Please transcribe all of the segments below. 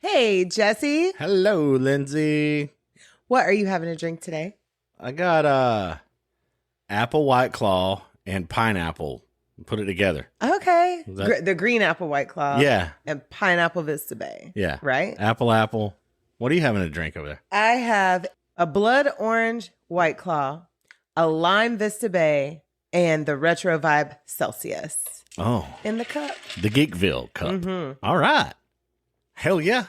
Hey, Jesse. Hello, Lindsay. What are you having to drink today? I got apple White Claw and pineapple. Put it together. Okay. That- The green apple White Claw. Yeah. And pineapple Vista Bay. Yeah. Right? Apple. What are you having to drink over there? I have a blood orange White Claw, a lime Vista Bay, and the retro vibe Celsius. Oh. In the cup. The Geekville cup. Mm-hmm. All right. Hell yeah.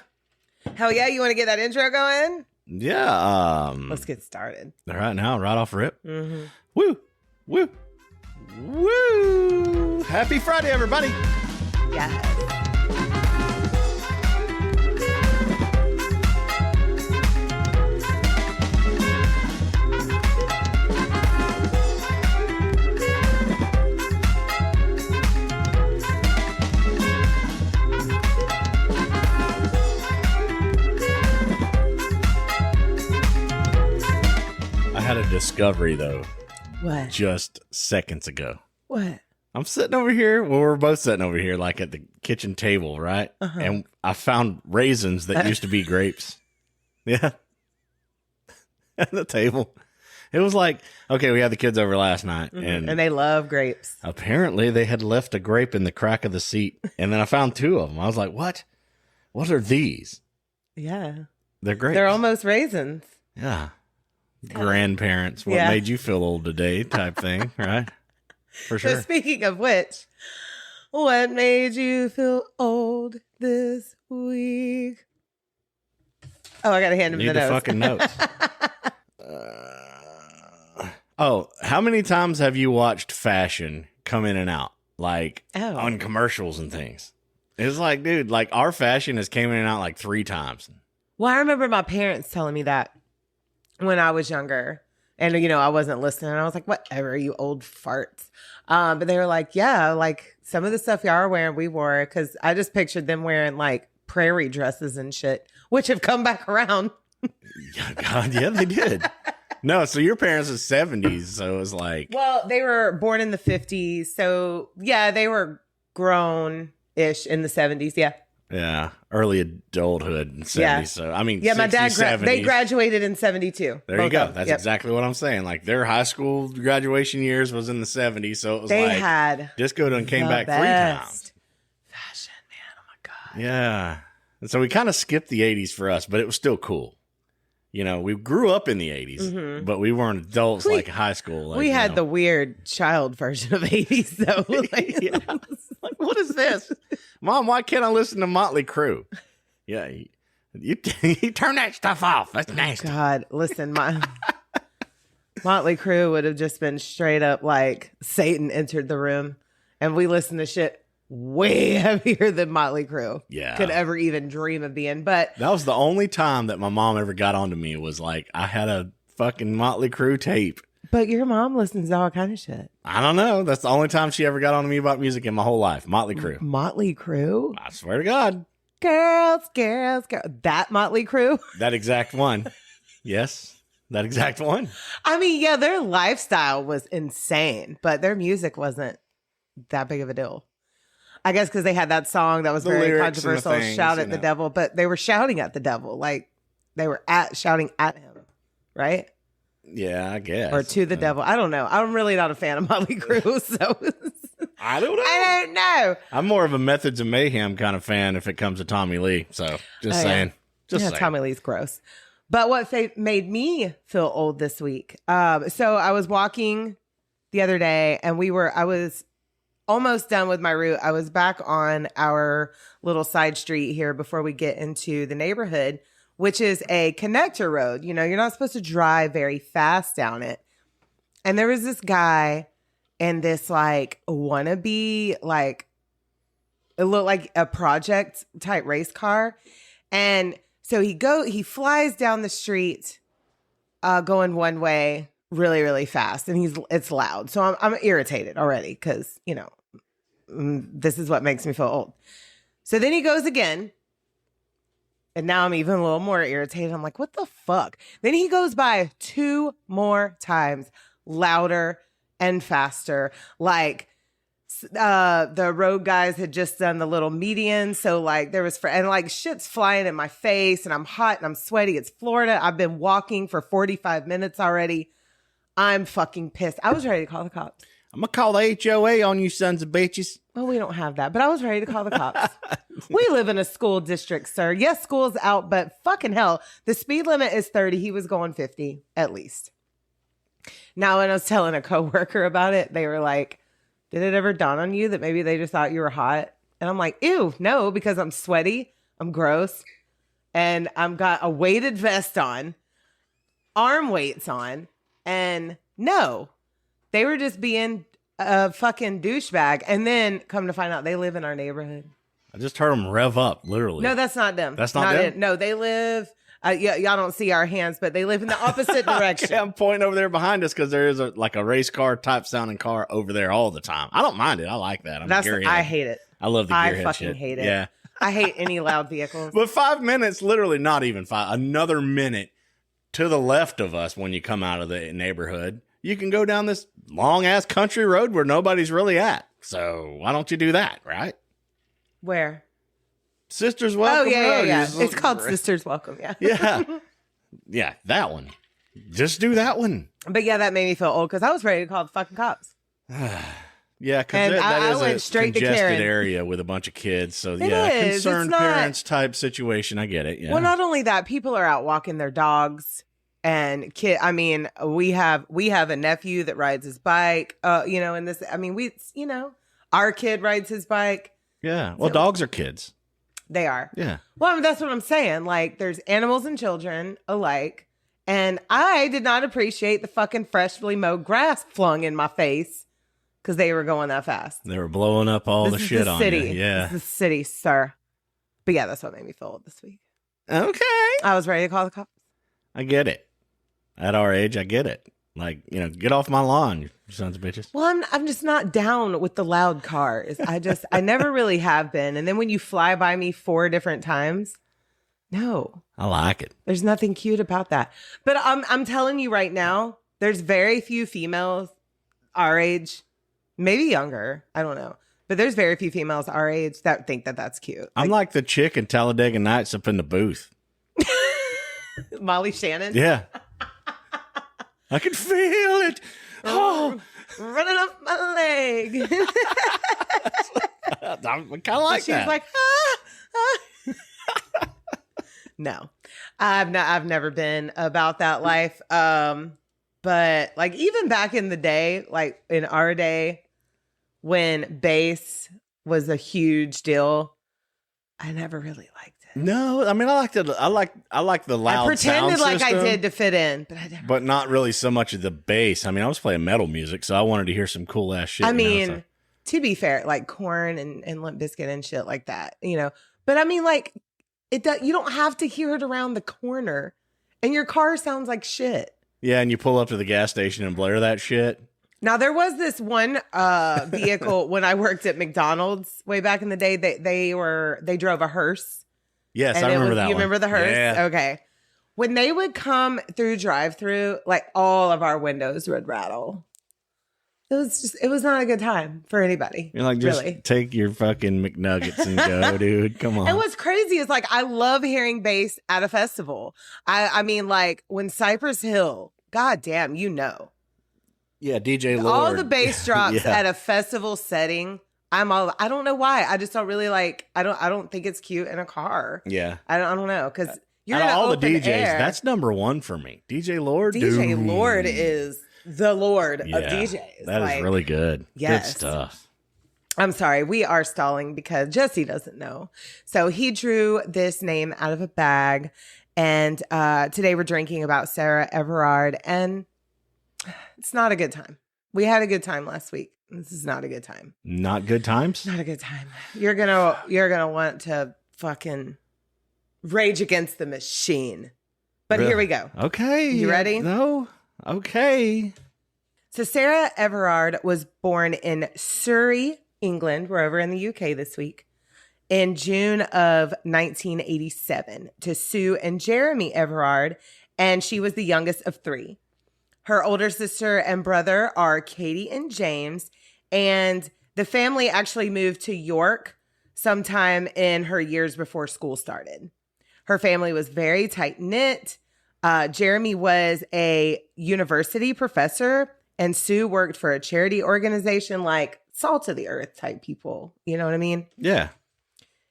Hell yeah. You want to get that intro going? Yeah. Let's get started. All right now, right off rip. Mm-hmm. Woo. Woo. Woo. Happy Friday, everybody. Yes. I had a discovery, though, What? just seconds ago. What? I'm sitting over here. Well, we're both sitting over here, like at the kitchen table, right? Uh-huh. And I found raisins that used to be grapes. Yeah. At the table. It was like, okay, we had the kids over last night, And they love grapes. apparently they had left a grape in the crack of the seat. And then I found two of them. I was like, what? What are these? Yeah. They're grapes. They're almost raisins. Yeah. Grandparents. What Yeah. made you feel old today type thing, right? For So sure. speaking of which, what made you feel old this week? Oh, I gotta hand him Need the the notes. fucking notes. Oh, how many times have you watched fashion come in and out? Like Oh. on commercials and things. It's like, dude, like our fashion has came in and out like 3 times. Well, I remember my parents telling me that when I was younger. And, I wasn't listening. I was like, whatever, you old farts. But they were like, yeah, like some of the stuff y'all are wearing, we wore. Because I just pictured them wearing like prairie dresses and shit, which have come back around. God, yeah, they did. No, so your parents are 70s, so it was like, Well, they were born in the 50s. So, yeah, they were grown-ish in the 70s. Yeah. yeah, early adulthood in 70s. Yeah. So, I mean, Yeah, my 60s, dad, 70s. they graduated in 72. There you both go. of them. That's Yep. exactly what I'm saying. Like their high school graduation years was in the 70s, so it was They like had disco done came the back 3 best times. fashion, man. Oh, my God. Yeah. And so we kind of skipped the 80s for us, but it was still cool. We grew up in the 80s, but we weren't adults like high school. Like, We had the weird child version of 80s, though. Like, Yeah. Like, what is this? Mom, why can't I listen to Motley Crue? Yeah. You turn that stuff off. That's nasty. God, listen, my Motley Crue would have just been straight up like Satan entered the room, and we listened to shit way heavier than Motley Crue Yeah. could ever even dream of being. But That was the only time that my mom ever got onto me was like, I had a fucking Motley Crue tape. your mom listens to all kind of shit. I don't know. That's the only time she ever got on to me about music in my whole life. Motley Crue. Motley Crue? I swear to God. Girls. That Motley Crue? That exact one. Yes. That exact one. I mean, yeah, their lifestyle was insane, but their music wasn't that big of a deal. I guess because they had that song that was The very lyrics and the controversial, things, Shout at the Devil, but they were shouting at the devil. Like they were shouting at him, right? Yeah, I guess. Or to the devil. I don't know. I'm really not a fan of Motley Crue, so I don't know. I don't know. I'm more of a Methods of Mayhem kind of fan if it comes to Tommy Lee. So just Oh, saying. Just yeah, saying. Tommy Lee's gross. But what made me feel old this week? So I was walking the other day, and I was almost done with my route. I was back on our little side street here before we get into the neighborhood, which is a connector road. You're not supposed to drive very fast down it. And there was this guy in this like wannabe, like it looked like a project type race car. And so he flies down the street going one way really, really fast, and it's loud. So I'm irritated already because, this is what makes me feel old. So then he goes again, and now I'm even a little more irritated. I'm like, what the fuck? Then he goes by 2 more times, louder and faster, like The road guys had just done the little median. So like there was, and like shit's flying in my face and I'm hot and I'm sweaty. It's Florida. I've been walking for 45 minutes already. I'm fucking pissed. I was ready to call the cops. I'm going to call the HOA on you sons of bitches. Well, we don't have that, but I was ready to call the cops. We live in a school district, sir. Yes, school's out, but fucking hell, the speed limit is 30. He was going 50 at least. Now, when I was telling a coworker about it, they were like, did it ever dawn on you that maybe they just thought you were hot? And I'm like, ew, no, because I'm sweaty, I'm gross, and I've got a weighted vest on, arm weights on, and no, they were just being a fucking douchebag. And then come to find out they live in our neighborhood. I just heard them rev up, literally. No, that's not them. That's not them? it. No, they live, y'all don't see our hands, but they live in the opposite direction. Okay, I'm pointing over there behind us because there is a race car type sounding car over there all the time. I don't mind it. I like that. I hate it. I love the gearhead shit. I fucking hate it. Yeah. I hate any loud vehicles. But 5 minutes, literally not even 5, another minute to the left of us when you come out of the neighborhood, you can go down this long ass country road where nobody's really at. So why don't you do that, right? Where? Sisters Welcome Road. Yeah. It's called Sisters Welcome, yeah. Yeah. Yeah, that one. Just do that one. But yeah, that made me feel old because I was ready to call the fucking cops. Yeah, because that is went a straight to congested Karen. area with a bunch of kids. So It yeah, is. concerned It's not- parents type situation. I get it. Yeah. Well, not only that, people are out walking their dogs and we have a nephew that rides his bike. And this, our kid rides his bike. Yeah. Well, So- dogs are kids. They are. Yeah. Well, that's what I'm saying. Like, there's animals and children alike. And I did not appreciate the fucking freshly mowed grass flung in my face because they were going that fast. They were blowing up all the shit on city. you. Yeah. This is the city, sir. But yeah, that's what made me feel old this week. Okay. I was ready to call the cops. I get it. At our age, I get it. Like, get off my lawn, you sons of bitches. Well, I'm just not down with the loud cars. I never really have been. And then when you fly by me 4 different times, no. I like it. There's nothing cute about that. But I'm telling you right now, there's very few females our age, maybe younger, I don't know. But there's very few females our age that think that that's cute. I'm like the chick in Talladega Nights up in the booth. Molly Shannon? Yeah. I can feel it. Oh, running up my leg. I kind of like She's that. like, No, I've never been about that life. But like even back in the day, like in our day, when bass was a huge deal, I never really liked it. No, I mean I liked it. I like the loud. I pretended sound like I system, did to fit in, but I never. but not really so much of the bass. I mean, I was playing metal music, so I wanted to hear some cool ass shit. I mean, to be fair, like Korn and Limp Bizkit and shit like that, But I mean, like you don't have to hear it around the corner, and your car sounds like shit. Yeah, and you pull up to the gas station and blare that shit. Now there was this one vehicle when I worked at McDonald's way back in the day. They drove a hearse. Yes, And I remember that. You remember the hearse? Yeah. Okay. When they would come through drive-through, like all of our windows would rattle. It was not a good time for anybody. You're like, just really. take your fucking McNuggets and go, dude. Come on. And what's crazy is like I love hearing bass at a festival. I mean, like when Cypress Hill, goddamn, Yeah, DJ Lord. all the bass drops Yeah. at a festival setting. I don't know why. I just don't really like. I don't think it's cute in a car. Yeah. I don't know because you're Out of in all the open DJs, air. that's number 1 for me. DJ Lord. DJ dude. Lord is the Lord of Yeah, DJs. That is really good. Yes. Good stuff. I'm sorry, we are stalling because Jesse doesn't know. So he drew this name out of a bag, and today we're drinking about Sarah Everard, and it's not a good time. We had a good time last week. This is not a good time. Not good times? Not a good time. You're gonna want to fucking rage against the machine. But Really? here we go. Okay. You ready? No. Okay. So Sarah Everard was born in Surrey, England. We're over in the UK this week. In June of 1987 to Sue and Jeremy Everard, and she was the youngest of 3. Her older sister and brother are Katie and James, and The family actually moved to York sometime in her years before school started. Her family was very tight-knit. Jeremy was a university professor, and Sue worked for a charity organization, like salt of the earth type people. You know what I mean? Yeah.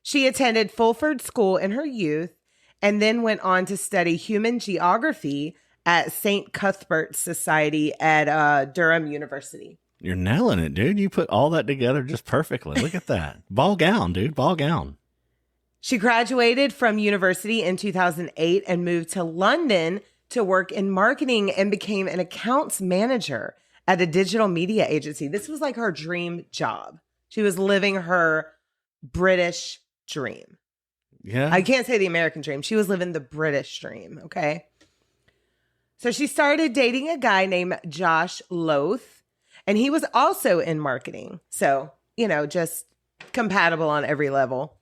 She attended Fulford School in her youth and then went on to study human geography at St. Cuthbert's Society at Durham University. You're nailing it, dude. You put all that together just perfectly. Look at that. Ball gown, dude. Ball gown. She graduated from university in 2008 and moved to London to work in marketing and became an accounts manager at a digital media agency. This was like her dream job. She was living her British dream. Yeah. I can't say the American dream. She was living the British dream, okay? So she started dating a guy named Josh Loth, and he was also in marketing. So, just compatible on every level.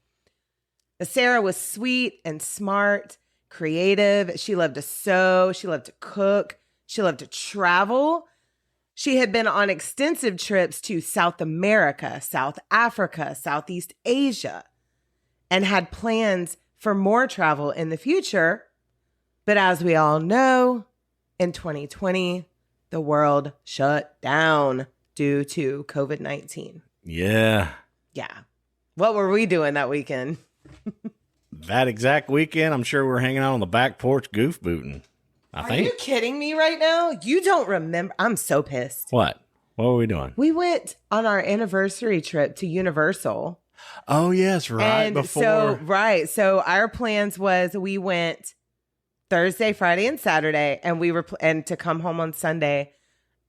Sarah was sweet and smart, creative. She loved to sew. She loved to cook. She loved to travel. She had been on extensive trips to South America, South Africa, Southeast Asia, and had plans for more travel in the future. But as we all know, in 2020, the world shut down due to COVID-19. Yeah. Yeah. What were we doing that weekend? That exact weekend, I'm sure we're hanging out on the back porch goof booting. Are you kidding me right now? You don't remember. I'm so pissed. What? What were we doing? We went on our anniversary trip to Universal. Oh, yes, right. And before. So our plans was we went Thursday, Friday, and Saturday, and we were and to come home on Sunday,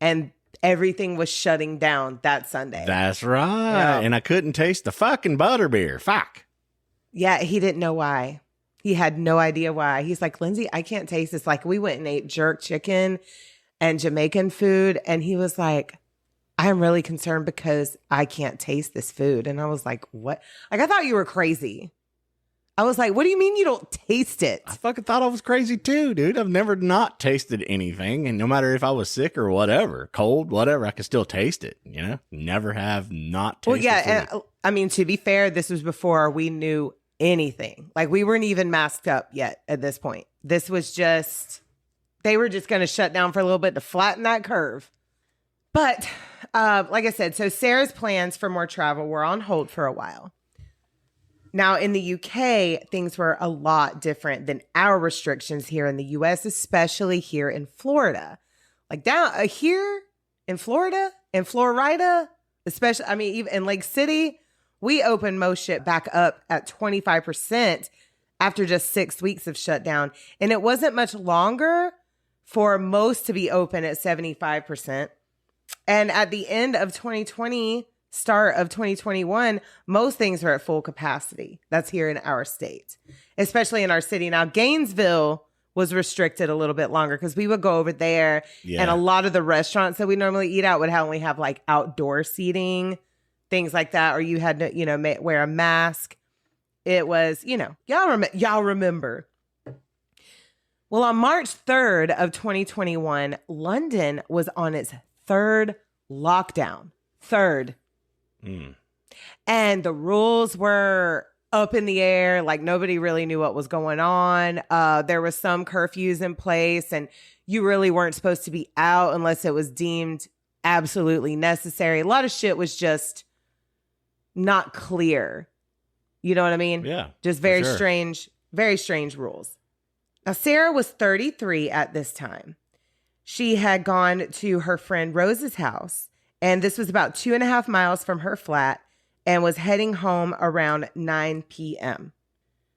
and everything was shutting down that Sunday. That's right. Yeah. And I couldn't taste the fucking butterbeer. Fuck. Yeah, he didn't know why. He had no idea why. He's like, Lindsay, I can't taste this. Like, we went and ate jerk chicken and Jamaican food, and he was like, I'm really concerned because I can't taste this food. And I was like, what? Like, I thought you were crazy. I was like, what do you mean you don't taste it? I fucking thought I was crazy too, dude. I've never not tasted anything. And no matter if I was sick or whatever, cold, whatever, I could still taste it, Never have not tasted Well, yeah. food. And, I mean, to be fair, this was before we knew anything. Like, we weren't even masked up yet at this point. This was just, they were just going to shut down for a little bit to flatten that curve. But like I said, so Sarah's plans for more travel were on hold for a while. Now, in the UK, things were a lot different than our restrictions here in the US, especially here in Florida. Like down here in Florida, especially, I mean, even in Lake City, we opened most shit back up at 25% after just 6 weeks of shutdown. And it wasn't much longer for most to be open at 75%. And at the end of 2020, start of 2021, most things are at full capacity. That's here in our state, especially in our city. Now, Gainesville was restricted a little bit longer because we would go over there and a lot of the restaurants that we normally eat out would only have like outdoor seating, things like that, or you had to, wear a mask. It was, y'all remember. Well, on March 3rd of 2021, London was on its third lockdown. Third. And the rules were up in the air. Like, nobody really knew what was going on. There was some curfews in place, and you really weren't supposed to be out unless it was deemed absolutely necessary. A lot of shit was just not clear. You know what I mean? Yeah. Just very strange rules. Now, Sarah was 33 at this time. She had gone to her friend Rose's house, and this was about 2.5 miles from her flat, and was heading home around 9 p.m.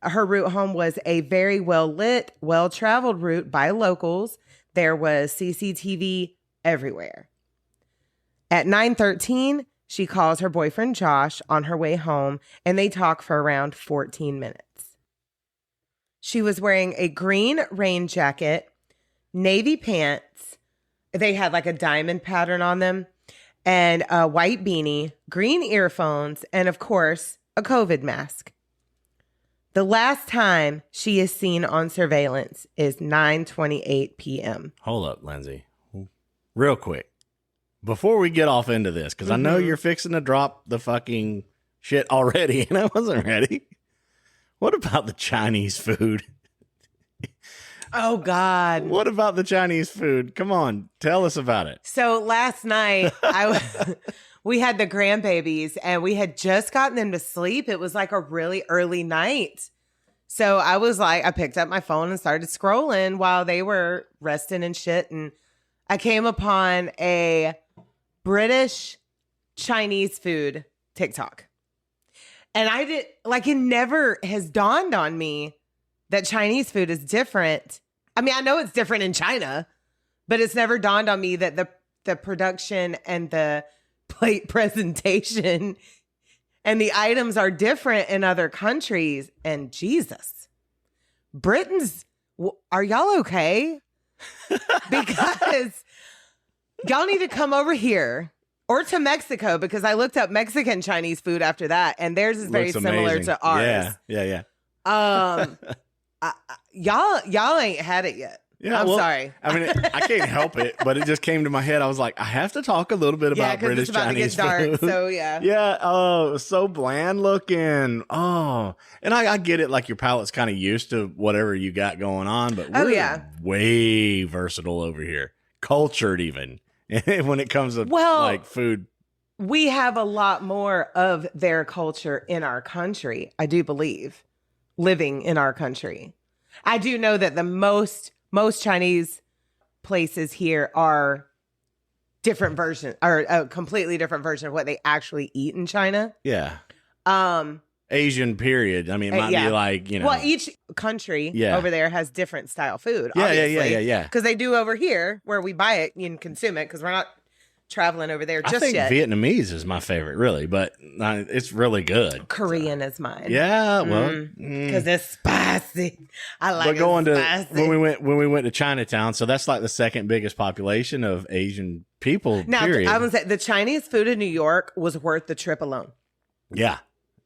Her route home was a very well-lit, well-traveled route by locals. There was CCTV everywhere. At 9:13, she calls her boyfriend Josh on her way home, and they talk for around 14 minutes. She was wearing a green rain jacket, navy pants. They had like a diamond pattern on them, and a white beanie, green earphones, and of course, a COVID mask. The last time she is seen on surveillance is 9:28 p.m. Hold up, Lindsay. Real quick. before we get off into this, because I know you're fixing to drop the fucking shit already, and I wasn't ready. What about the Chinese food? Oh, God. What about the Chinese food? Come on, tell us about it. So last night, we had the grandbabies, and we had just gotten them to sleep. It was like a really early night. So I was like, I picked up my phone and started scrolling while they were resting and shit. And I came upon a British Chinese food TikTok. And it never has dawned on me that Chinese food is different. I mean, I know it's different in China, but it's never dawned on me that the production and the plate presentation and the items are different in other countries. And Jesus, are y'all okay? Because y'all need to come over here or to Mexico, because I looked up Mexican Chinese food after that, and theirs is very similar to ours. Yeah. Y'all ain't had it yet. Yeah, I'm sorry. I mean, I can't help it, but it just came to my head. I was like, I have to talk a little bit about British Chinese food. So yeah. Yeah. Oh, so bland looking. Oh, and I get it. Like your palate's kind of used to whatever you got going on, but we're way versatile over here, cultured even when it comes to like food. We have a lot more of their culture in our country. I do believe, living in our country. I do know that the most Chinese places here are different version, or a completely different version of what they actually eat in China. Yeah. Asian period. I mean, it might be like, Well, each country over there has different style food. Yeah. Because they do over here where we buy it and consume it, because we're not traveling over there just yet. Vietnamese is my favorite, really, but it's really good. Korean is mine. Yeah, well, because it's spicy. I like spicy. when we went to Chinatown, so that's like the second biggest population of Asian people. Now, period. I would say the Chinese food in New York was worth the trip alone. Yeah.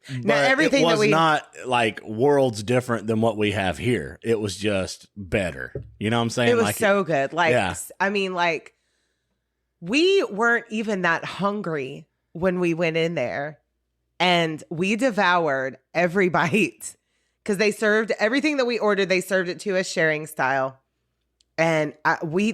Now, everything it was not like worlds different than what we have here. It was just better. You know what I'm saying? It was so good. I mean, we weren't even that hungry when we went in there, and we devoured every bite, because they served everything that we ordered. They served it to us sharing style, and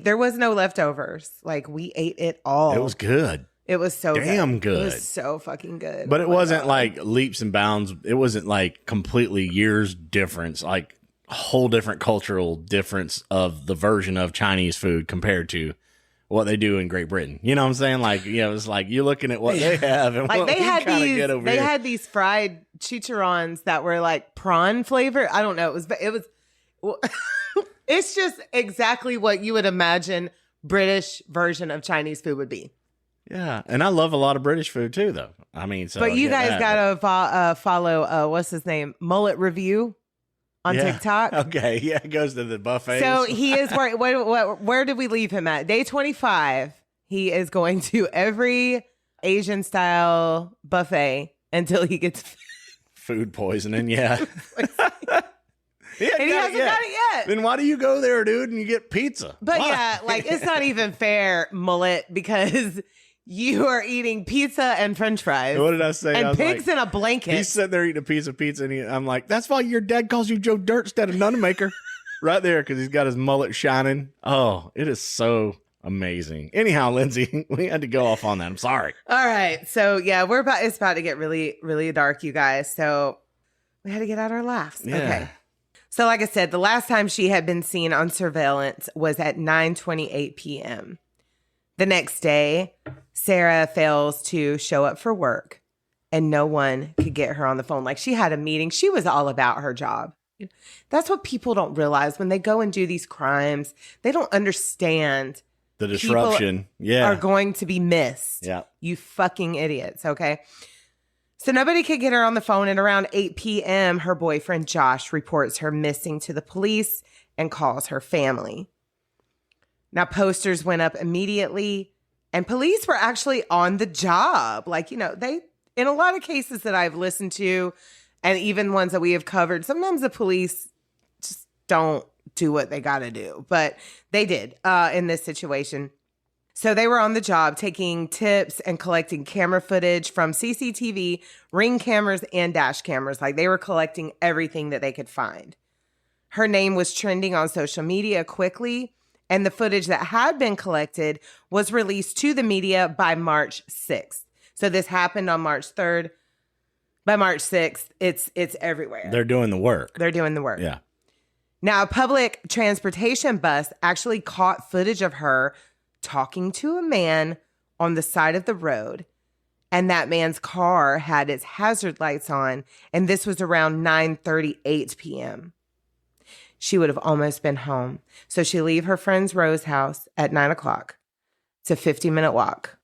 there was no leftovers. Like, we ate it all. It was good. It was so damn good. It was so fucking good. But it wasn't like leaps and bounds. It wasn't like completely years difference, like a whole different cultural difference of the version of Chinese food compared to what they do in Great Britain. You know what I'm saying? Like, it's like you're looking at what they have and what we kind of get over here. They had these fried chicharrones that were like prawn flavor. I don't know. It was it's just exactly what you would imagine British version of Chinese food would be. Yeah, and I love a lot of British food too, though. I mean, so but you guys gotta follow what's his name, Mullet Review on TikTok. Okay, yeah, it goes to the buffet. So he is where did we leave him at? Day 25. He is going to every Asian style buffet until he gets food poisoning. Yeah. And he hasn't got it yet. Then why do you go there, dude, and you get pizza? But it's not even fair, Mullet, because you are eating pizza and French fries. What did I say? And pigs in a blanket. He's sitting there eating a piece of pizza, and I'm like, that's why your dad calls you Joe Dirt instead of Nunmaker. Right there, because he's got his mullet shining. Oh, it is so amazing. Anyhow, Lindsay, we had to go off on that. I'm sorry. All right. So, it's about to get really, really dark, you guys. So we had to get out our laughs. Yeah. Okay. So like I said, the last time she had been seen on surveillance was at 9:28 p.m. The next day, Sarah fails to show up for work, and no one could get her on the phone. Like, she had a meeting. She was all about her job. That's what people don't realize when they go and do these crimes. They don't understand the disruption. Are going to be missed. Yeah. You fucking idiots. Okay. So nobody could get her on the phone, and around 8 p.m., her boyfriend, Josh, reports her missing to the police and calls her family. Now, posters went up immediately, and police were actually on the job. Like, they, in a lot of cases that I've listened to, and even ones that we have covered, sometimes the police just don't do what they got to do. But they did in this situation. So they were on the job taking tips and collecting camera footage from CCTV, ring cameras, and dash cameras. Like they were collecting everything that they could find. Her name was trending on social media quickly, and the footage that had been collected was released to the media by March 6th. So this happened on March 3rd. By March 6th, it's everywhere. They're doing the work. They're doing the work. Yeah. Now, a public transportation bus actually caught footage of her talking to a man on the side of the road, and that man's car had its hazard lights on, and this was around 9:38 p.m. She would have almost been home. So she leave her friend's Rose house at 9 o'clock. It's a 50-minute walk.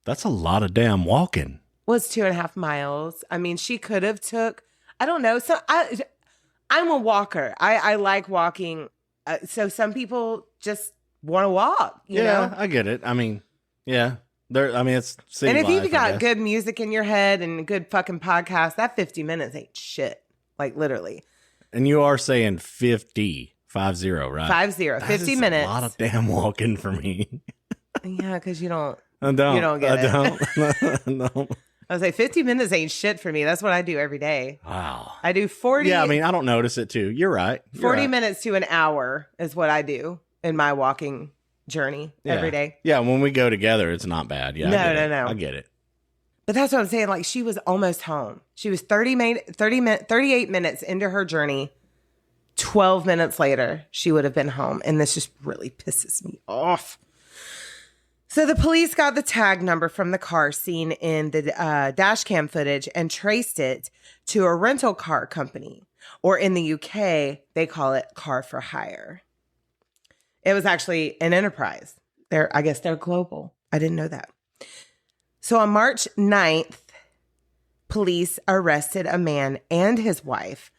That's a lot of damn walking. Well, it's 2.5 miles. I mean, she could have took, I don't know. So I'm a walker. I like walking. So some people just want to walk, you know? I get it. I mean, yeah. It's city and if life, you've got good music in your head and a good fucking podcast, that 50 minutes ain't shit. Like literally. And you are saying 50, right? 50 minutes. A lot of damn walking for me. Yeah, because you don't. I don't. You don't get it. No. I was like, 50 minutes ain't shit for me. That's what I do every day. Wow. I do 40. Yeah, I mean, I don't notice it too. You're right. 40 minutes to an hour is what I do in my walking journey every day. Yeah, when we go together, it's not bad. Yeah, No. I get it. But that's what I'm saying. Like, she was almost home. She was 38 minutes into her journey. 12 minutes later, she would have been home. And this just really pisses me off. So the police got the tag number from the car seen in the dash cam footage and traced it to a rental car company. Or in the UK, they call it car for hire. It was actually an enterprise. I guess they're global. I didn't know that. So on March 9th, police arrested a man and his wife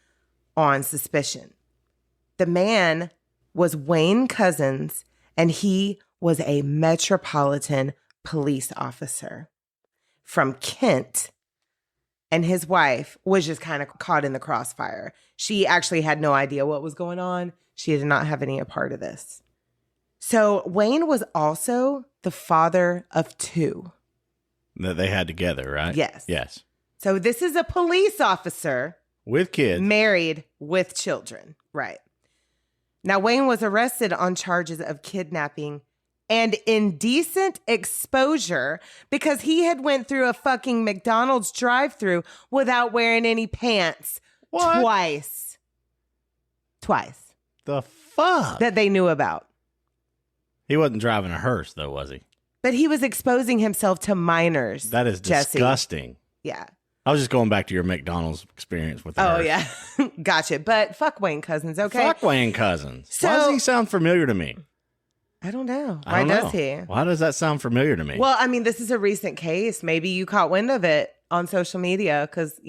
on suspicion. The man was Wayne Couzens, and he was a Metropolitan Police officer from Kent. And his wife was just kind of caught in the crossfire. She actually had no idea what was going on. She did not have any part of this. So Wayne was also the father of 2. That they had together, right? Yes. So this is a police officer. With kids. Married with children. Right. Now, Wayne was arrested on charges of kidnapping and indecent exposure because he had went through a fucking McDonald's drive-thru without wearing any pants. What? Twice. The fuck? That they knew about. He wasn't driving a hearse, though, was he? But he was exposing himself to minors. That is Jesse. disgusting. Yeah. I was just going back to your McDonald's experience with the hearse. Yeah. Gotcha. But fuck Wayne Couzens, okay? Fuck Wayne Couzens. So, why does he sound familiar to me? I don't know. I don't does know. he? Why does that sound familiar to me? Well, I mean, this is a recent case. Maybe you caught wind of it on social media because,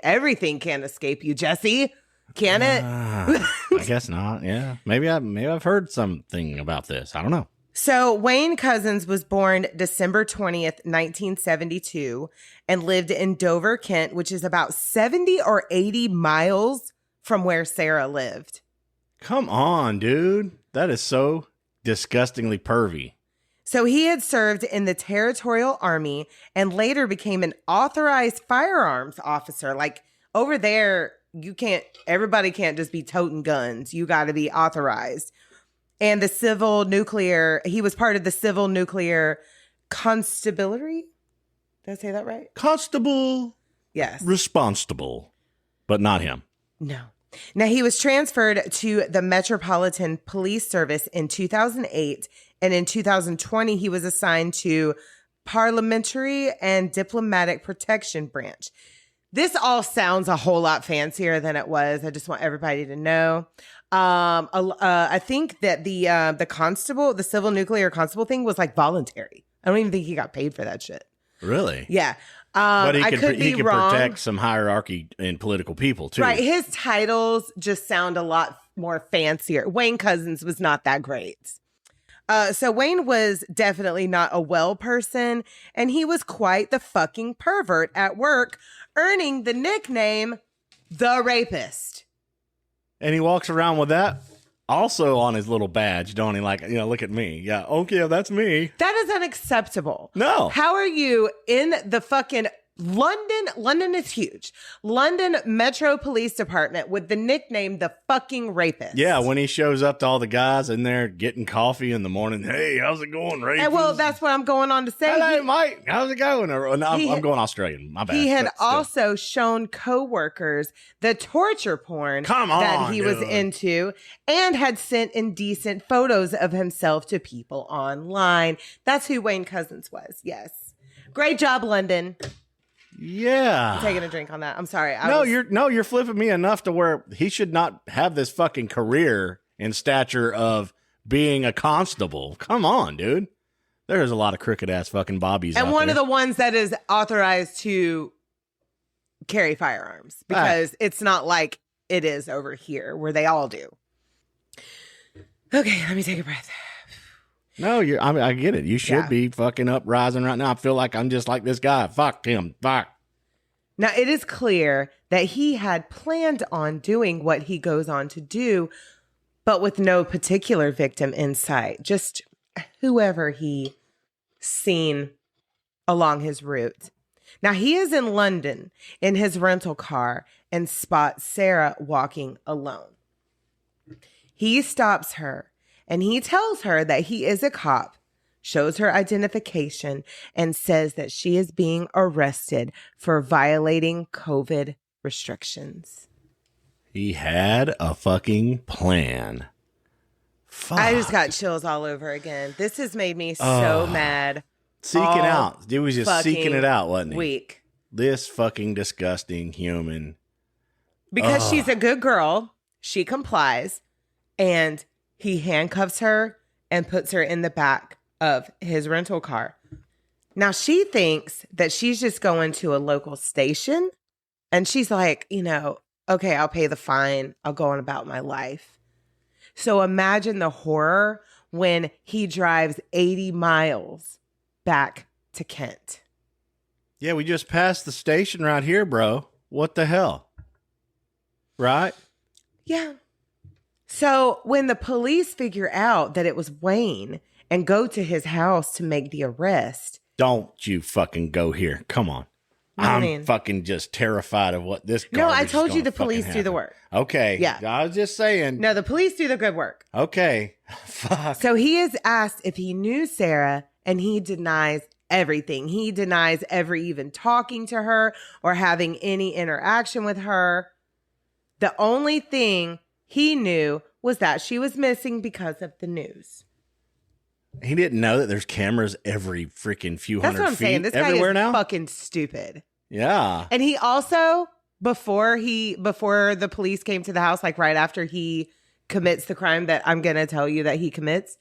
everything can escape you, Jesse. Can it? I guess not. Yeah. Maybe I've heard something about this. I don't know. So Wayne Couzens was born December 20th, 1972, and lived in Dover, Kent, which is about 70 or 80 miles from where Sarah lived. Come on, dude. That is so disgustingly pervy. So he had served in the Territorial Army and later became an authorized firearms officer. Like over there, everybody can't just be toting guns. You got to be authorized. And he was part of the Civil Nuclear Constabulary. Did I say that right? Constable. Yes. Responsible. But not him. No. Now, he was transferred to the Metropolitan Police Service in 2008. And in 2020, he was assigned to Parliamentary and Diplomatic Protection Branch. This all sounds a whole lot fancier than it was. I just want everybody to know. I think that the constable, the civil nuclear constable thing was like voluntary. I don't even think he got paid for that shit. Really? Yeah. But he could can protect some hierarchy in political people too. Right. His titles just sound a lot more fancier. Wayne Couzens was not that great. So Wayne was definitely not a well person, and he was quite the fucking pervert at work, earning the nickname The Rapist. And he walks around with that Also on his little badge, don't he? Like, look at me. Yeah, okay, that's me. That is unacceptable. No. How are you in the fucking London? London is huge. London Metro Police Department with the nickname the fucking rapist. Yeah, when he shows up to all the guys in there getting coffee in the morning. Hey, how's it going, rapist? And well, that's what I'm going on to say. Hello, Mike. How's it going? I'm going Australian. My bad. He had also shown coworkers the torture porn that he was into and had sent indecent photos of himself to people online. That's who Wayne Couzens was. Yes. Great job, London. Yeah. I'm taking a drink on that. I'm sorry. You're flipping me enough to where he should not have this fucking career in stature of being a constable. Come on, dude. There's a lot of crooked ass fucking bobbies and out one there. of the ones that is authorized to carry firearms because it's not like it is over here where they all do. Okay, let me take a breath. No, I get it. You should be fucking uprising right now. I feel like I'm just like this guy. Fuck him. Fuck. Now, it is clear that he had planned on doing what he goes on to do, but with no particular victim in sight. Just whoever he seen along his route. Now, he is in London in his rental car and spots Sarah walking alone. He stops her. And he tells her that he is a cop, shows her identification, and says that she is being arrested for violating COVID restrictions. He had a fucking plan. Fuck. I just got chills all over again. This has made me so mad. Seeking out. He was just seeking it out, wasn't he? Week. This fucking disgusting human. Because she's a good girl. She complies. And he handcuffs her and puts her in the back of his rental car. Now, she thinks that she's just going to a local station. And she's like, okay, I'll pay the fine. I'll go on about my life. So imagine the horror when he drives 80 miles back to Kent. Yeah, we just passed the station right here, bro. What the hell? Right? Yeah. So when the police figure out that it was Wayne and go to his house to make the arrest. Don't you fucking go here. Come on. I'm fucking just terrified of what this garbage. No, I told you the police do the work. Okay. Yeah. I was just saying. No, the police do the good work. Okay. Fuck. So he is asked if he knew Sarah and he denies everything. He denies ever even talking to her or having any interaction with her. The only thing he knew was that she was missing because of the news. He didn't know that there's cameras every freaking few hundred feet. That's what I'm saying. This guy is now? fucking stupid. Yeah. And he also, before the police came to the house, like right after he commits the crime that I'm going to tell you that he commits,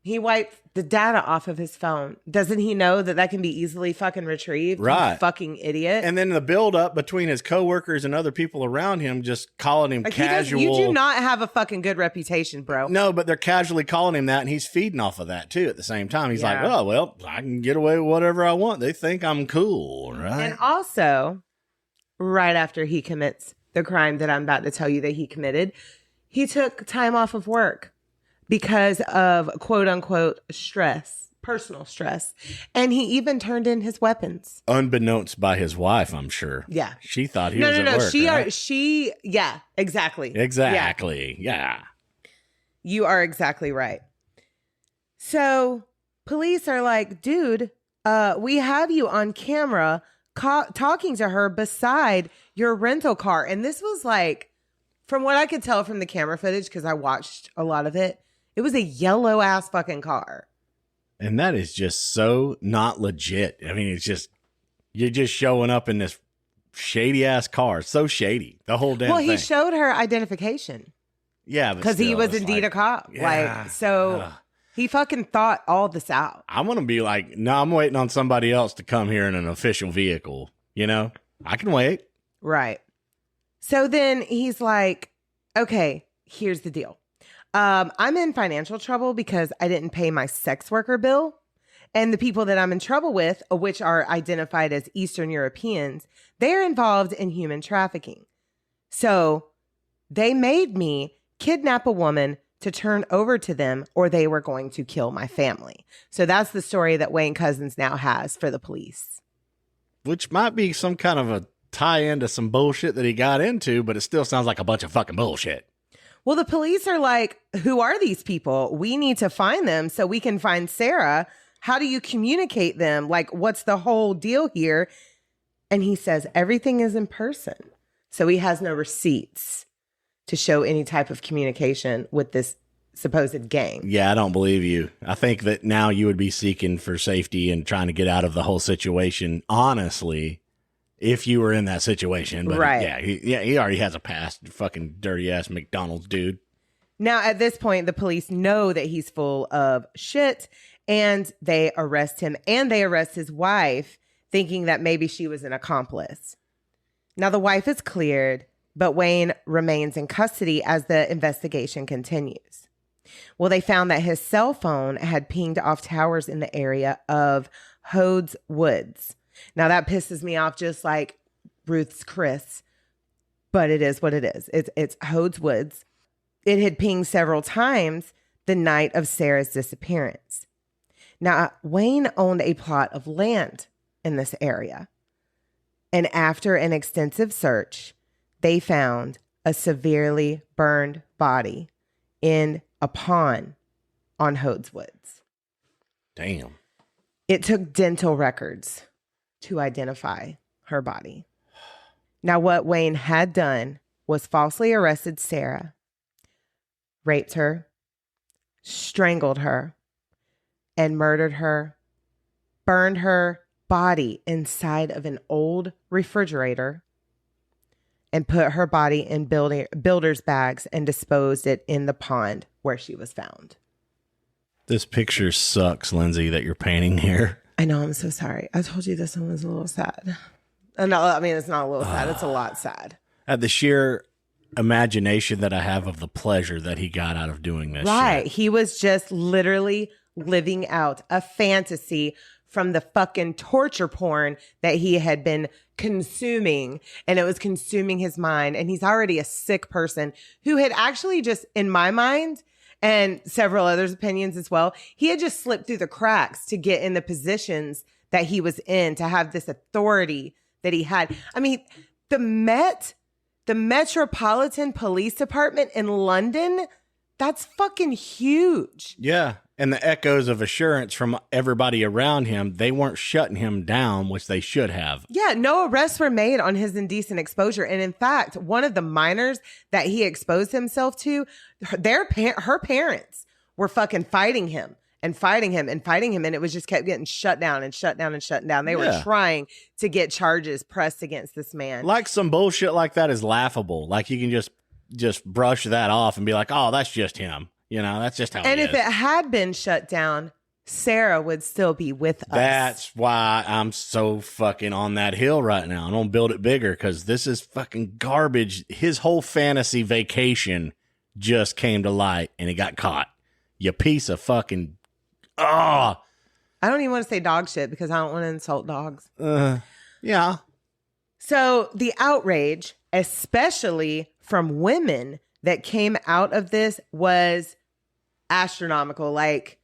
he wiped the data off of his phone. Doesn't he know that can be easily fucking retrieved? Right. You fucking idiot. And then the build up between his coworkers and other people around him, just calling him casual. You do not have a fucking good reputation, bro. No, but they're casually calling him that, and he's feeding off of that too at the same time. He's like, oh, well, I can get away with whatever I want. They think I'm cool, right? And also, right after he commits the crime that I'm about to tell you that he committed, he took time off of work because of quote unquote stress, personal stress. And he even turned in his weapons. Unbeknownst by his wife, I'm sure. Yeah. She thought he was at work. Yeah, exactly. Exactly. Yeah. You are exactly right. So police are like, dude, we have you on camera talking to her beside your rental car. And this was like, from what I could tell from the camera footage, because I watched a lot of it, it was a yellow ass fucking car. And that is just so not legit. I mean, it's just, you're just showing up in this shady ass car. It's so shady. The whole damn thing. Well, he showed her identification. Yeah. Because he was indeed a cop. Yeah, he fucking thought all this out. I'm going to be like, no, I'm waiting on somebody else to come here in an official vehicle. I can wait. Right. So then he's like, okay, here's the deal. I'm in financial trouble because I didn't pay my sex worker bill. And the people that I'm in trouble with, which are identified as Eastern Europeans, they're involved in human trafficking. So they made me kidnap a woman, to turn over to them or they were going to kill my family. So that's the story that Wayne Couzens now has for the police. Which might be some kind of a tie into some bullshit that he got into, but it still sounds like a bunch of fucking bullshit. Well, the police are like, who are these people? We need to find them so we can find Sarah. How do you communicate them? Like, what's the whole deal here? And he says everything is in person. So he has no receipts to show any type of communication with this supposed gang. Yeah, I don't believe you. I think that now you would be seeking for safety and trying to get out of the whole situation, honestly, if you were in that situation. But right. He already has a past, fucking dirty ass McDonald's dude. Now, at this point, the police know that he's full of shit and they arrest him and they arrest his wife, thinking that maybe she was an accomplice. Now, the wife is cleared, but Wayne remains in custody as the investigation continues. Well, they found that his cell phone had pinged off towers in the area of Hodes Woods. Now, that pisses me off just like Ruth's Chris, but it is what it is. It's Hodes Woods. It had pinged several times the night of Sarah's disappearance. Now, Wayne owned a plot of land in this area. And after an extensive search, they found a severely burned body in a pond on Hodes Woods. Damn. It took dental records to identify her body. Now, what Wayne had done was falsely arrested Sarah, raped her, strangled her, and murdered her, burned her body inside of an old refrigerator, and put her body in builder's bags and disposed it in the pond where she was found. This picture sucks, Lindsay, that you're painting here. I know, I'm so sorry. I told you this one was a little sad. No, I mean, it's not a little sad. It's a lot sad. At the sheer imagination that I have of the pleasure that he got out of doing this. Right. Shit. He was just literally living out a fantasy from the fucking torture porn that he had been consuming, and it was consuming his mind. And he's already a sick person who had actually just, in my mind, and several others' opinions as well, he had just slipped through the cracks to get in the positions that he was in, to have this authority that he had. I mean, the Metropolitan Police Department in London, that's fucking huge. Yeah. And the echoes of assurance from everybody around him, they weren't shutting him down, which they should have. Yeah, no arrests were made on his indecent exposure. And in fact, one of the minors that he exposed himself to, her parents were fucking fighting him and fighting him and fighting him. And it was just kept getting shut down and shut down and shut down. They were trying to get charges pressed against this man. Like, some bullshit like that is laughable. Like, you can just brush that off and be like, oh, that's just him. You know, that's just how and it if is. it had been shut down, Sarah would still be with us. That's why I'm so fucking on that hill right now. I'm going to build it bigger because this is fucking garbage. His whole fantasy vacation just came to light and he got caught. You piece of fucking... Oh! I don't even want to say dog shit because I don't want to insult dogs. Yeah. So the outrage, especially from women that came out of this, was astronomical. Like,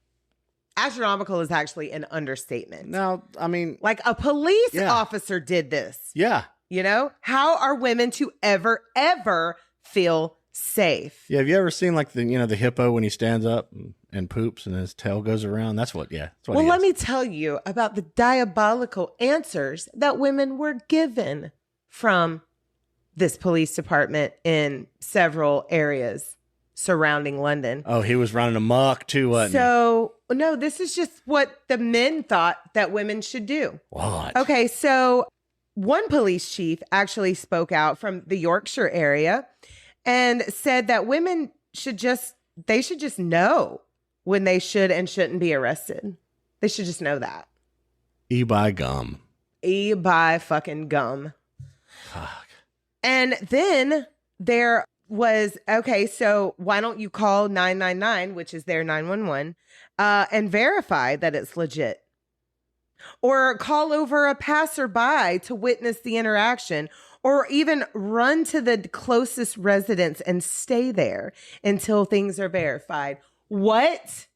astronomical is actually an understatement. No, I mean... Like, a police officer did this. Yeah. You know? How are women to ever feel safe? Yeah, have you ever seen, like, the hippo when he stands up and poops and his tail goes around? That's what Well, let me tell you about the diabolical answers that women were given from this police department in several areas surrounding London. Oh, he was running amok too, wasn't he? So, no, this is just what the men thought that women should do. What? Okay, so one police chief actually spoke out from the Yorkshire area and said that women should just know when they should and shouldn't be arrested. They should just know that. By gum. By fucking gum. Fuck. And then there was, okay, so why don't you call 999, which is their 911, and verify that it's legit? Or call over a passerby to witness the interaction. or even run to the closest residence and stay there until things are verified. What?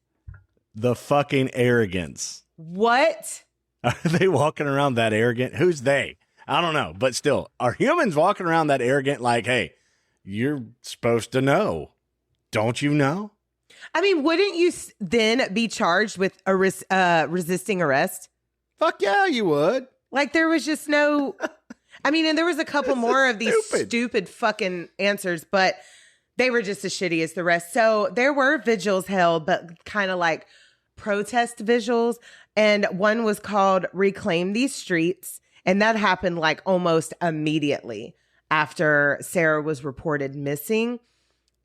The fucking arrogance. What? Are they walking around that arrogant? Who's they? I don't know. But still, are humans walking around that arrogant like, hey, you're supposed to know? Don't you know? I mean, wouldn't you then be charged with resisting arrest? Fuck yeah, you would. Like there was just no... I mean, and there was a couple more of these stupid fucking answers, but they were just as shitty as the rest. So there were vigils held, but kind of like protest vigils. And one was called Reclaim These Streets. And that happened like almost immediately after Sarah was reported missing.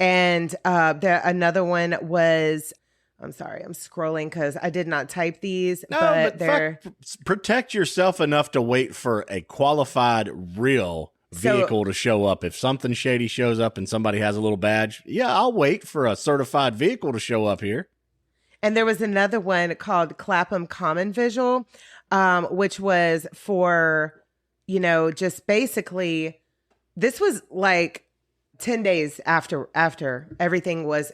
And another one was, I'm sorry, I'm scrolling because I did not type these. No, but they're... protect yourself enough to wait for a qualified, real vehicle to show up. If something shady shows up and somebody has a little badge, yeah, I'll wait for a certified vehicle to show up here. And there was another one called Clapham Common Vigil, which was for, just basically, this was like 10 days after everything was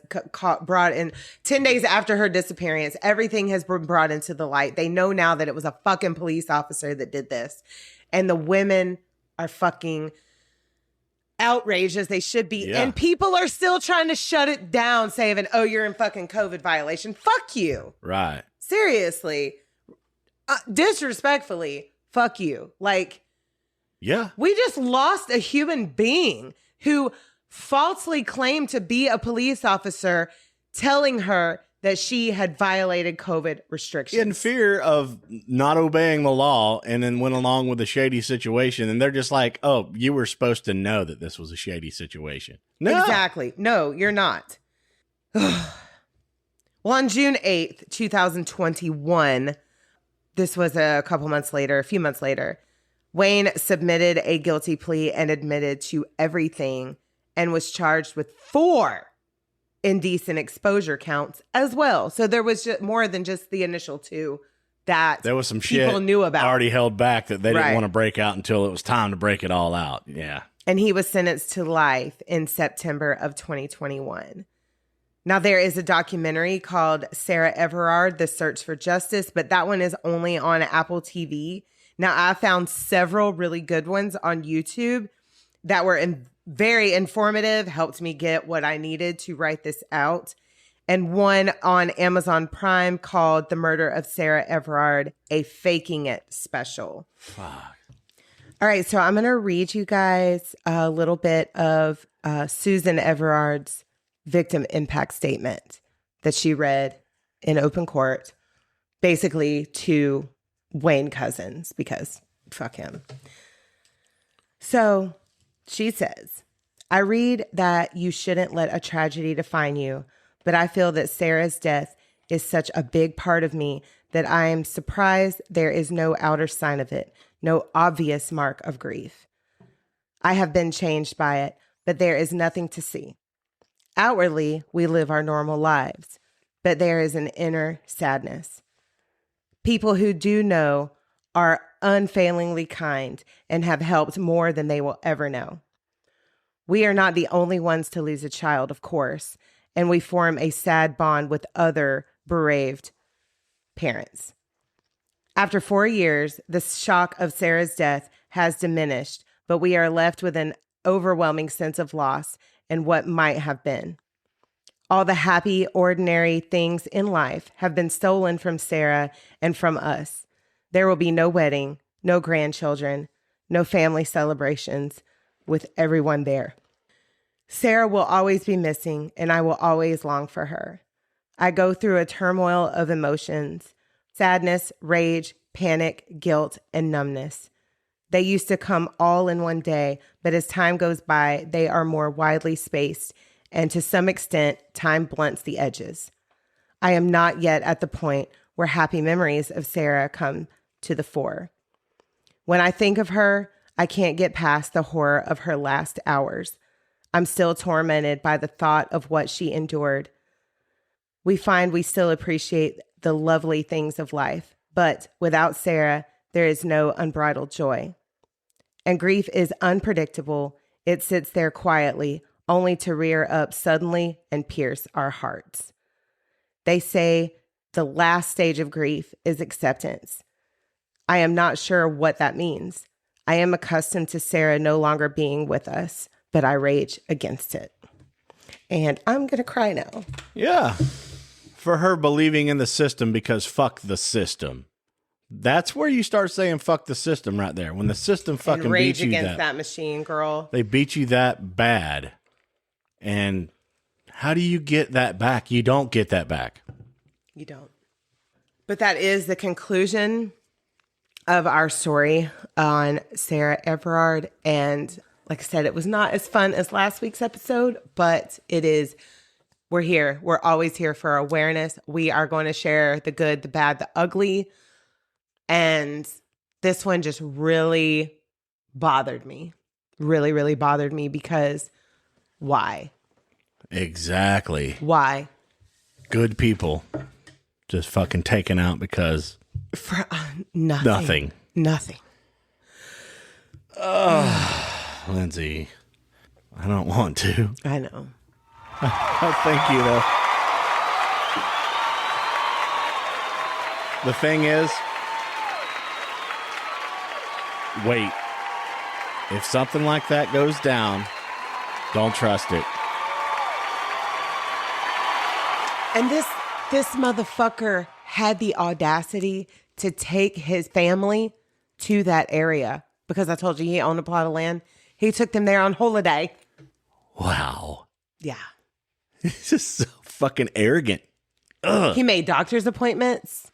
brought in, 10 days after her disappearance, everything has been brought into the light. They know now that it was a fucking police officer that did this. And the women are fucking outraged as they should be. Yeah. And people are still trying to shut it down, saying, oh, you're in fucking COVID violation. Fuck you. Right. Seriously. Disrespectfully, fuck you. Like, yeah, we just lost a human being who falsely claimed to be a police officer, telling her that she had violated COVID restrictions. In fear of not obeying the law, and then went along with a shady situation. And they're just like, oh, you were supposed to know that this was a shady situation. No. Exactly. No, you're not. Well, on June 8th, 2021, this was a few months later, Wayne submitted a guilty plea and admitted to everything and was charged with 4 indecent exposure counts as well. So there was just more than just the initial 2 that there was some people shit knew about. Already held back that they didn't want to break out until it was time to break it all out. Yeah. And he was sentenced to life in September of 2021. Now, there is a documentary called Sarah Everard, The Search for Justice, but that one is only on Apple TV. Now, I found several really good ones on YouTube that were very informative, helped me get what I needed to write this out. And one on Amazon Prime called The Murder of Sarah Everard, a Faking It special. Fuck. All right, so I'm going to read you guys a little bit of Susan Everard's victim impact statement that she read in open court, basically to Wayne Couzens, because fuck him. So she says, I read that you shouldn't let a tragedy define you, but I feel that Sarah's death is such a big part of me that I am surprised there is no outer sign of it, no obvious mark of grief. I have been changed by it, but there is nothing to see. Outwardly, we live our normal lives, but there is an inner sadness. People who do know are unfailingly kind and have helped more than they will ever know. We are not the only ones to lose a child, of course, and we form a sad bond with other bereaved parents. After 4 years, the shock of Sarah's death has diminished, but we are left with an overwhelming sense of loss and what might have been. All the happy, ordinary things in life have been stolen from Sarah and from us. There will be no wedding, no grandchildren, no family celebrations with everyone there. Sarah will always be missing, and I will always long for her. I go through a turmoil of emotions, sadness, rage, panic, guilt, and numbness. They used to come all in one day, but as time goes by, they are more widely spaced, and to some extent, time blunts the edges. I am not yet at the point where happy memories of Sarah come to the fore. When I think of her, I can't get past the horror of her last hours. I'm still tormented by the thought of what she endured. We find we still appreciate the lovely things of life, but without Sarah, there is no unbridled joy. And grief is unpredictable. It sits there quietly, only to rear up suddenly and pierce our hearts. They say the last stage of grief is acceptance. I am not sure what that means. I am accustomed to Sarah no longer being with us, but I rage against it. And I'm going to cry now. Yeah. For her believing in the system because fuck the system. That's where you start saying fuck the system right there. When the system fucking and rage beats you against that machine, girl. They beat you that bad. And how do you get that back? You don't get that back. You don't. But that is the conclusion of our story on Sarah Everard. And like I said, it was not as fun as last week's episode, but it is. We're here. We're always here for awareness. We are going to share the good, the bad, the ugly. And this one just really bothered me. Really, really bothered me because why? Exactly. Why? Good people just fucking taken out because for nothing. Nothing. Lindsay, I don't want to. I know. Thank you, though. The thing is, wait. If something like that goes down, don't trust it. And this motherfucker had the audacity to take his family to that area because I told you he owned a plot of land. He took them there on holiday. Wow. Yeah. He's just so fucking arrogant. Ugh. He made doctor's appointments.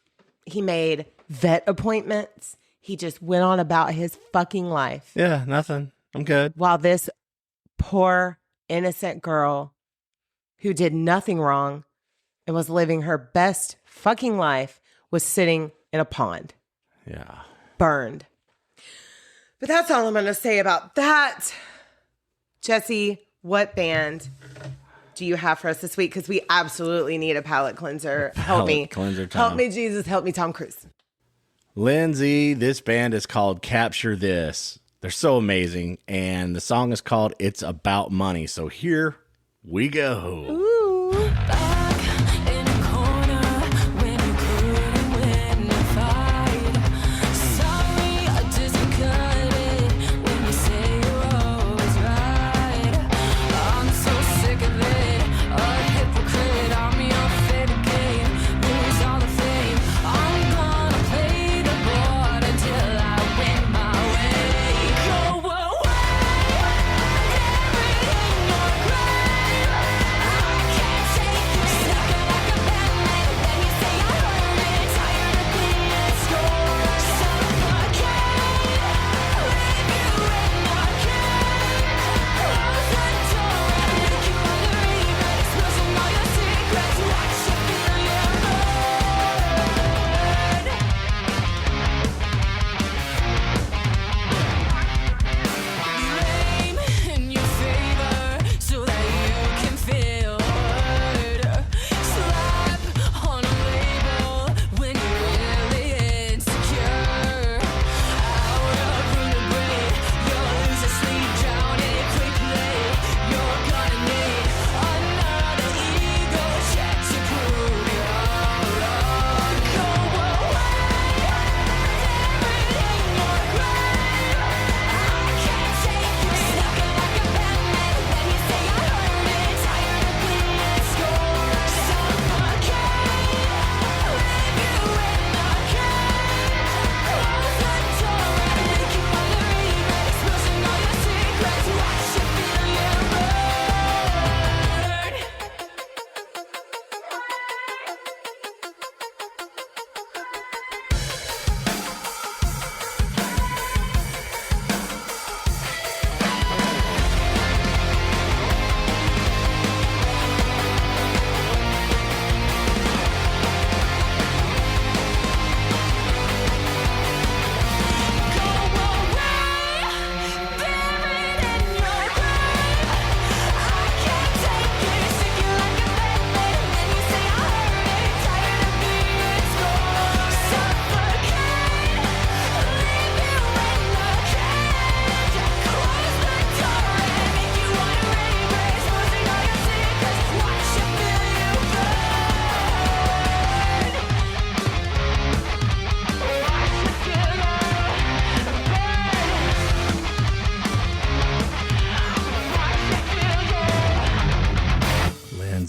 He made vet appointments. He just went on about his fucking life. Yeah, nothing. I'm good. While this poor, innocent girl who did nothing wrong and was living her best fucking life was sitting in a pond. Yeah. Burned. But that's all I'm going to say about that. Jesse, what band do you have for us this week? Because we absolutely need a palate cleanser. Help me. Cleanser time. Help me, Jesus. Help me, Tom Cruise. Lindsay, this band is called Capture This. They're so amazing. And the song is called It's About Money. So here we go. Ooh.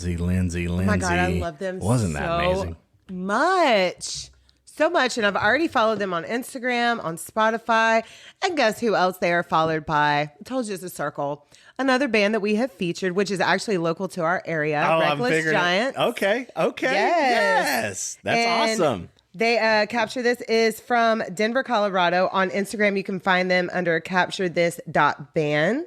Lindsay. Oh my God, I love them Wasn't that amazing? Much. So much. And I've already followed them on Instagram, on Spotify. And guess who else they are followed by? I told you it's a circle. Another band that we have featured, which is actually local to our area, Reckless Giants. Okay. Yes. That's awesome. They Capture This is from Denver, Colorado. On Instagram, you can find them under capturethis.band.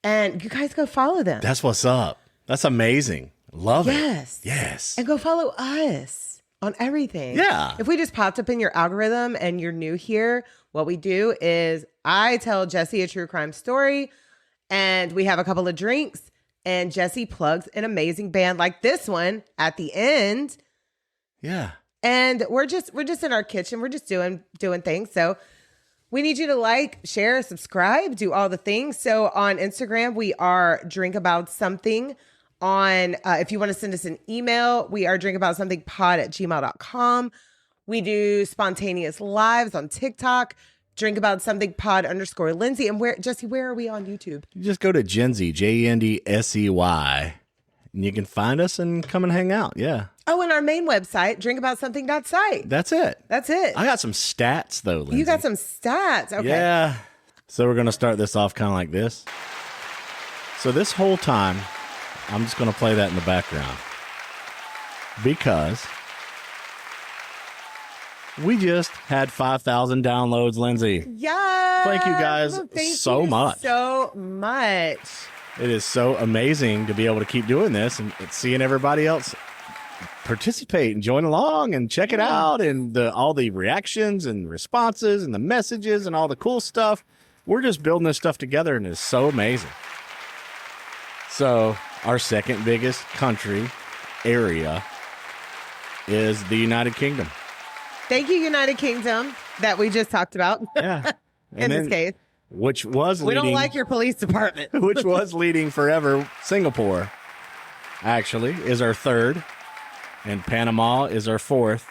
And you guys go follow them. That's what's up. That's amazing. Love it. Yes. And go follow us on everything. Yeah. If we just popped up in your algorithm and you're new here, what we do is I tell Jesse a true crime story and we have a couple of drinks and Jesse plugs an amazing band like this one at the end. Yeah. And we're just in our kitchen. We're just doing things. So we need you to like, share, subscribe, do all the things. So on Instagram, we are Drink About Something. On if you want to send us an email, we are drinkaboutsomethingpod@gmail.com. We do spontaneous lives on TikTok, drinkaboutSomethingPod_Lindsay. And Jesse, where are we on YouTube? You just go to Jensey, JENDSEY, and you can find us and come and hang out. Yeah. Oh, and our main website, drinkaboutsomething.site. That's it. I got some stats, though, Lindsay. You got some stats. Okay. Yeah. So we're going to start this off kind of like this. So this whole time, I'm just going to play that in the background. Because we just had 5,000 downloads, Lindsay. Yeah. Thank you guys so much. So much. It is so amazing to be able to keep doing this and seeing everybody else participate and join along and check it out, and all the reactions and responses and the messages and all the cool stuff. We're just building this stuff together, and it's so amazing. So our second biggest country area is the United Kingdom. Thank you, United Kingdom, that we just talked about. Yeah. In this case. Which was leading. We don't like your police department. Which was leading forever. Singapore, actually, is our third. And Panama is our fourth.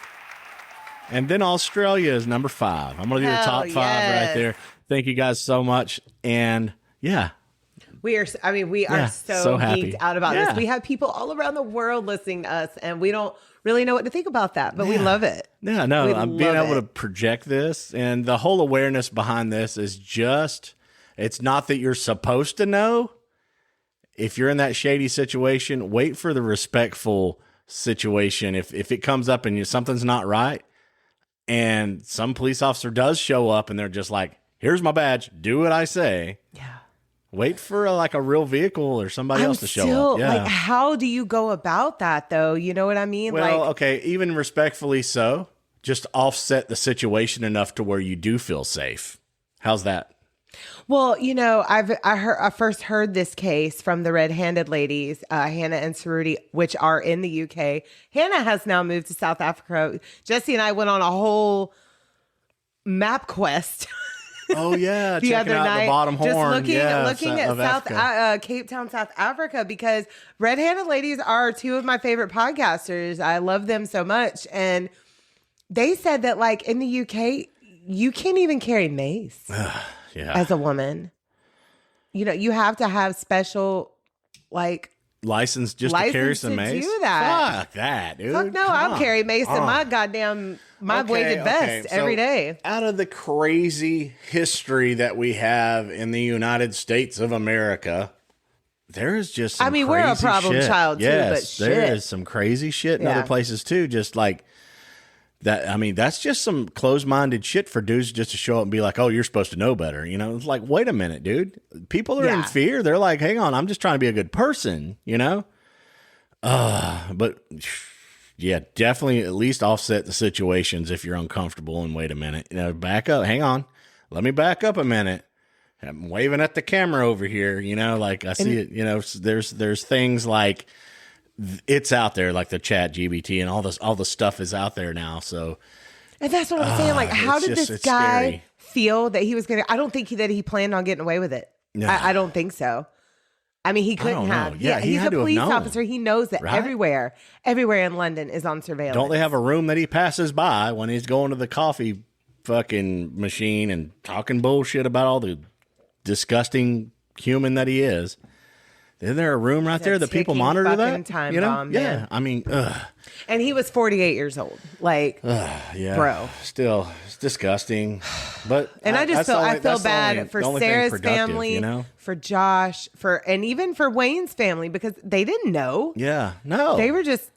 And then Australia is number 5. I'm going to do the top 5 right there. Thank you guys so much. And yeah. We are so happy. geeked out about this. We have people all around the world listening to us, and we don't really know what to think about that, but we love it. Yeah, no, I'm being able to project this, and the whole awareness behind this is just, it's not that you're supposed to know. If you're in that shady situation, wait for the respectful situation. If it comes up and something's not right, and some police officer does show up and they're just like, here's my badge, do what I say. Yeah. Wait for a real vehicle or somebody else to show up. Yeah. Like, how do you go about that, though? You know what I mean? Well, okay, even respectfully so, just offset the situation enough to where you do feel safe. How's that? Well, I first heard this case from the red-handed ladies, Hannah and Saruti, which are in the UK. Hannah has now moved to South Africa. Jesse and I went on a whole map quest. Oh yeah, the other night, the bottom horn. Just looking at Cape Town, South Africa, because Red-Handed Ladies are 2 of my favorite podcasters. I love them so much, and they said that in the UK, you can't even carry mace as a woman. You have to have special license to carry some mace. Do that. Fuck that, dude. Fuck no, I'll carry mace in my goddamn weighted vest every day. Out of the crazy history that we have in the United States of America, there is just some crazy we're a problem child too, but shit. There is some crazy shit in other places too, just like that. That's just some closed-minded shit for dudes just to show up and be like, oh, you're supposed to know better. It's like, wait a minute, dude. People are in fear. They're like, hang on, I'm just trying to be a good person, But yeah, definitely at least offset the situations if you're uncomfortable and wait a minute. Back up. Hang on. Let me back up a minute. I'm waving at the camera over here, I see it, there's things like it's out there, like the chat GBT and all the stuff is out there now. So, and that's what I'm saying. How did this guy feel that he was going to, I don't think that he planned on getting away with it. No. I don't think so. He couldn't have. Yeah, he's a police officer. He knows that everywhere in London is on surveillance. Don't they have a room that he passes by when he's going to the coffee fucking machine and talking bullshit about all the disgusting human that he is? Isn't there a room right there that people monitor that? Time bomb, man. Yeah. I mean, and he was 48 years old. Like, yeah, bro. Still, it's disgusting. But and I feel bad for Sarah's family, for Josh, and even for Wayne's family, because they didn't know. Yeah, no, they were just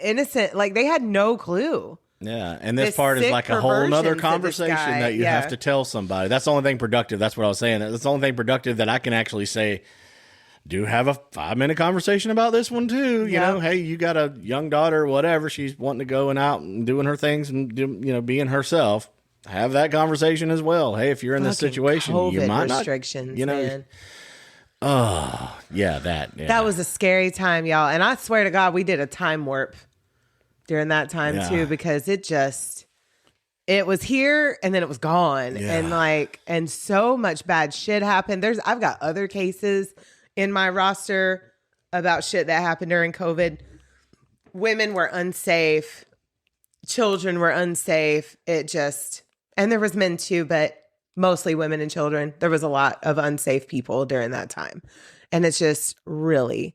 innocent. Like, they had no clue. Yeah, and this part is like a whole nother conversation that you have to tell somebody. That's the only thing productive. That's what I was saying. That's the only thing productive that I can actually say. Do have a 5-minute conversation about this one too. You know, hey, you got a young daughter or whatever. She's wanting to go and out and doing her things and being herself. Have that conversation as well. Hey, if you're in this situation, COVID you might restrictions, not, man. Oh, yeah, that was a scary time, y'all. And I swear to God, we did a time warp during that time too, because it was here and then it was gone. Yeah. And so much bad shit happened. I've got other cases in my roster about shit that happened during COVID. Women were unsafe. Children were unsafe. And there was men too, but mostly women and children. There was a lot of unsafe people during that time. And it's just really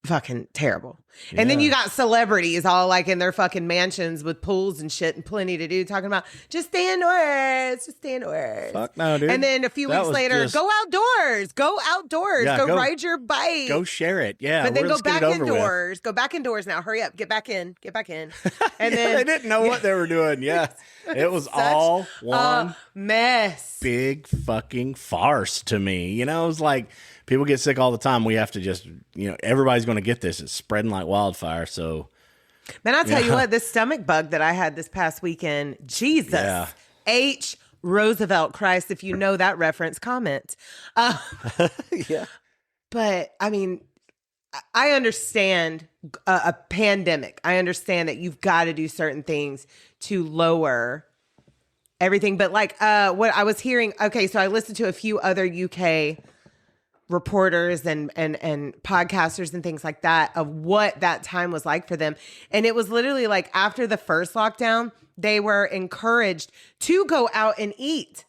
fucking terrible. Yeah. And then you got celebrities all like in their fucking mansions with pools and shit and plenty to do, talking about just stay indoors. Fuck no, dude. And then a few weeks later, go outdoors, go ride your bike, go share it. Yeah, but then go back indoors. Go back indoors now. Hurry up, get back in. And then they didn't know what they were doing. Yeah, it was all one mess, big fucking farce to me. It was like. People get sick all the time. We have to just, everybody's going to get this. It's spreading like wildfire. So, man, I'll tell you what, this stomach bug that I had this past weekend, Jesus, H. Roosevelt, Christ, if you know that reference, comment. Yeah. But, I mean, I understand a pandemic. I understand that you've got to do certain things to lower everything. But like what I was hearing, okay, so I listened to a few other UK reporters and podcasters and things like that of what that time was like for them. And it was literally like after the first lockdown, they were encouraged to go out and eat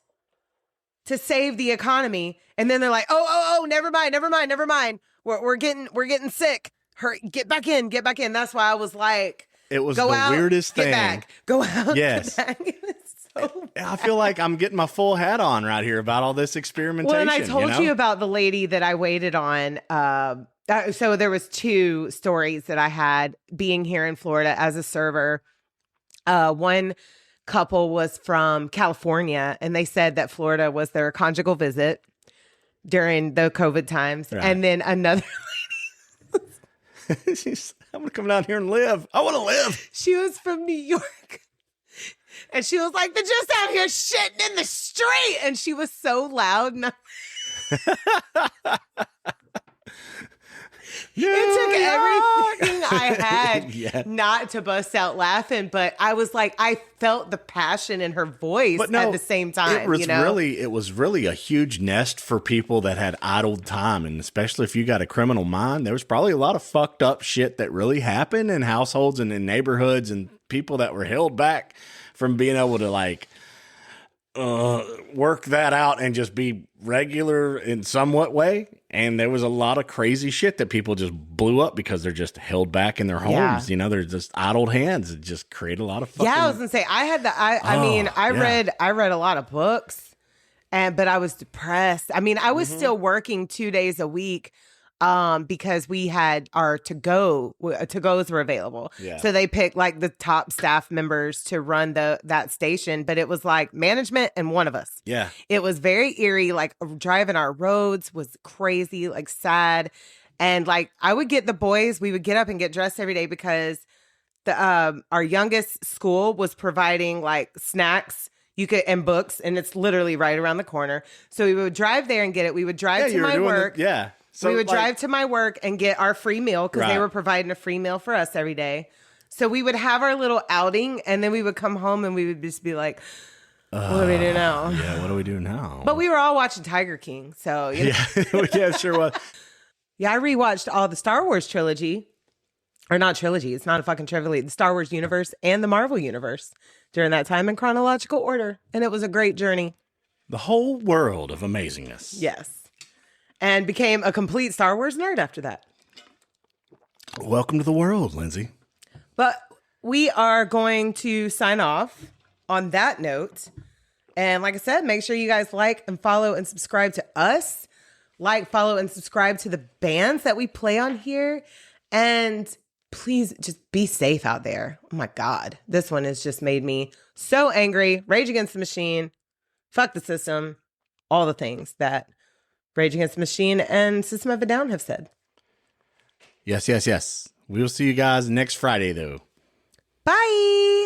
to save the economy. And then they're like, oh, never mind. We're getting sick. Hurry, get back in. That's why I was like, it was the weirdest thing. Get back. Go out. Yes. Get back. I feel like I'm getting my full hat on right here about all this experimentation. Well, and I told you about the lady that I waited on. So there was 2 stories that I had being here in Florida as a server. One couple was from California, and they said that Florida was their conjugal visit during the COVID times. Right. And then another lady, I'm going to come down here and live. I want to live. She was from New York. And she was like, they're just out here shitting in the street. And she was so loud. And it took everything I had not to bust out laughing. But I was like, I felt the passion in her voice at the same time. It was really a huge nest for people that had idle time. And especially if you got a criminal mind, there was probably a lot of fucked up shit that really happened in households and in neighborhoods and people that were held back from being able to like work that out and just be regular in somewhat way. And there was a lot of crazy shit that people just blew up because they're just held back in their homes. They're just idled hands. It just created a lot of fucking... Yeah, I was gonna say I read a lot of books, but I was depressed. I mean, I was still working 2 days a week. Because we had our to-goes were available. Yeah. So they picked like the top staff members to run that station, but it was like management and one of us. Yeah. It was very eerie. Like driving our roads was crazy, like sad. And like I would get the boys, we would get up and get dressed every day because our youngest school was providing like snacks and books, and it's literally right around the corner. So we would drive there and get it. We would drive to my work. So we would drive to my work and get our free meal because they were providing a free meal for us every day. So we would have our little outing, and then we would come home and we would just be like, what do we do now? Yeah, what do we do now? But we were all watching Tiger King, so yeah, sure was. Yeah, I rewatched all the Star Wars trilogy. Or not trilogy, it's not a fucking trilogy. The Star Wars universe and the Marvel universe during that time in chronological order. And it was a great journey. The whole world of amazingness. Yes. and became a complete Star Wars nerd after that. Welcome to the world, Lindsay. But we are going to sign off on that note. And like I said, make sure you guys like and follow and subscribe to us. Like, follow, and subscribe to the bands that we play on here. And please just be safe out there. Oh my God. This one has just made me so angry. Rage Against the Machine. Fuck the system. All the things that Rage Against the Machine and System of a Down have said. Yes. We will see you guys next Friday, though. Bye.